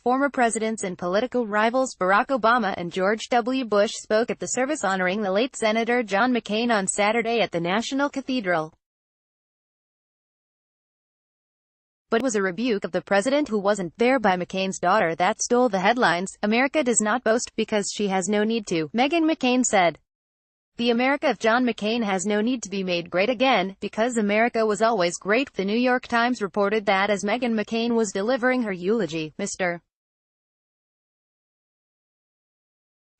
former presidents and political rivals Barack Obama and George W. Bush spoke at the service honoring the late Senator John McCain on Saturday at the National Cathedral. But it was a rebuke of the president who wasn't there by McCain's daughter that stole the headlines. America does not boast because she has no need to, Meghan McCain said. The America of John McCain has no need to be made great again, because America was always great. The New York Times reported that as Meghan McCain was delivering her eulogy, Mr.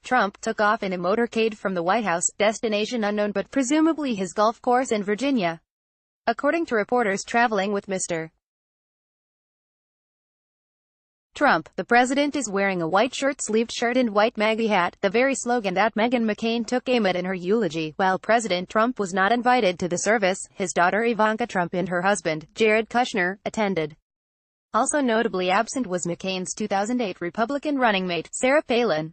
Trump took off in a motorcade from the White House, destination unknown but presumably his golf course in Virginia. According to reporters traveling with Mr. Trump, the president is wearing a white shirt-sleeved shirt and white MAGA hat, the very slogan that Meghan McCain took aim at in her eulogy. While President Trump was not invited to the service, his daughter Ivanka Trump and her husband, Jared Kushner, attended. Also notably absent was McCain's 2008 Republican running mate, Sarah Palin.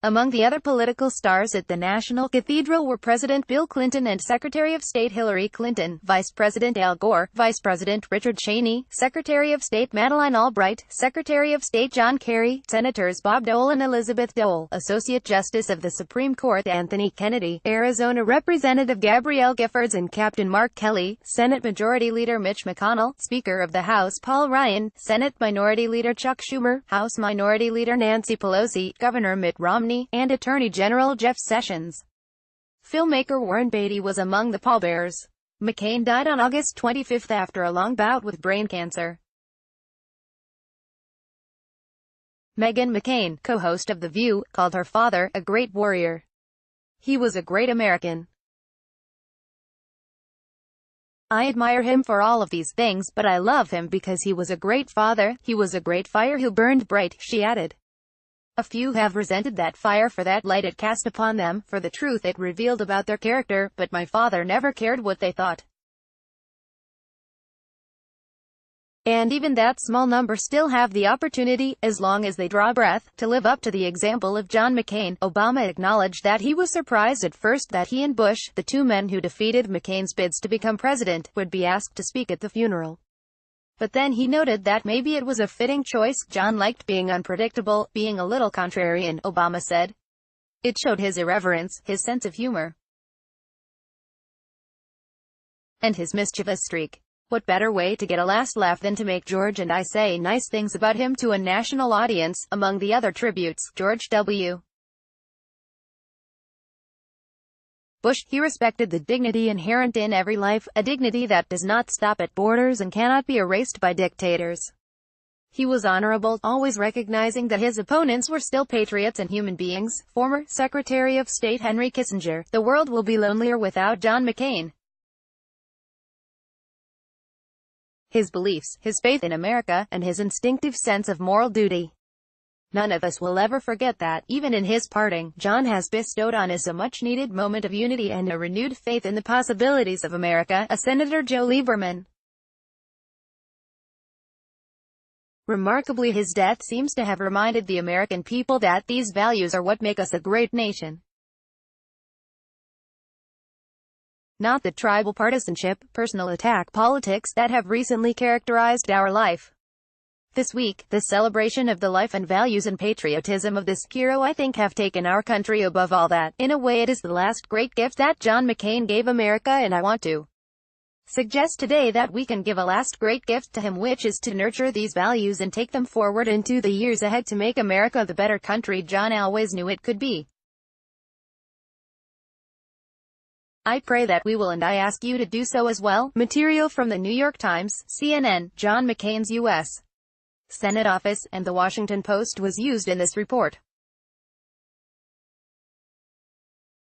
Among the other political stars at the National Cathedral were President Bill Clinton and Secretary of State Hillary Clinton, Vice President Al Gore, Vice President Richard Cheney, Secretary of State Madeleine Albright, Secretary of State John Kerry, Senators Bob Dole and Elizabeth Dole, Associate Justice of the Supreme Court Anthony Kennedy, Arizona Representative Gabrielle Giffords and Captain Mark Kelly, Senate Majority Leader Mitch McConnell, Speaker of the House Paul Ryan, Senate Minority Leader Chuck Schumer, House Minority Leader Nancy Pelosi, Governor Mitt Romney, and Attorney General Jeff Sessions. Filmmaker Warren Beatty was among the pallbearers. McCain died on August 25 after a long bout with brain cancer. Meghan McCain, co-host of The View, called her father a great warrior. He was a great American. I admire him for all of these things, but I love him because he was a great father. He was a great fire who burned bright, she added. A few have resented that fire for that light it cast upon them, for the truth it revealed about their character, but my father never cared what they thought. And even that small number still have the opportunity, as long as they draw breath, to live up to the example of John McCain. Obama acknowledged that he was surprised at first that he and Bush, the two men who defeated McCain's bids to become president, would be asked to speak at the funeral. But then he noted that maybe it was a fitting choice. John liked being unpredictable, being a little contrarian, Obama said. It showed his irreverence, his sense of humor, and his mischievous streak. What better way to get a last laugh than to make George and I say nice things about him to a national audience? Among the other tributes, George W. Bush, he respected the dignity inherent in every life, a dignity that does not stop at borders and cannot be erased by dictators. He was honorable, always recognizing that his opponents were still patriots and human beings. Former Secretary of State Henry Kissinger, the world will be lonelier without John McCain. His beliefs, his faith in America, and his instinctive sense of moral duty. None of us will ever forget that. Even in his parting, John has bestowed on us a much-needed moment of unity and a renewed faith in the possibilities of America, a Senator Joe Lieberman. Remarkably, his death seems to have reminded the American people that these values are what make us a great nation. Not the tribal partisanship, personal attack politics that have recently characterized our life. This week, the celebration of the life and values and patriotism of this hero I think have taken our country above all that. In a way it is the last great gift that John McCain gave America, and I want to suggest today that we can give a last great gift to him, which is to nurture these values and take them forward into the years ahead to make America the better country John always knew it could be. I pray that we will, and I ask you to do so as well. Material from the New York Times, CNN, John McCain's U.S. Senate office, and the Washington Post was used in this report.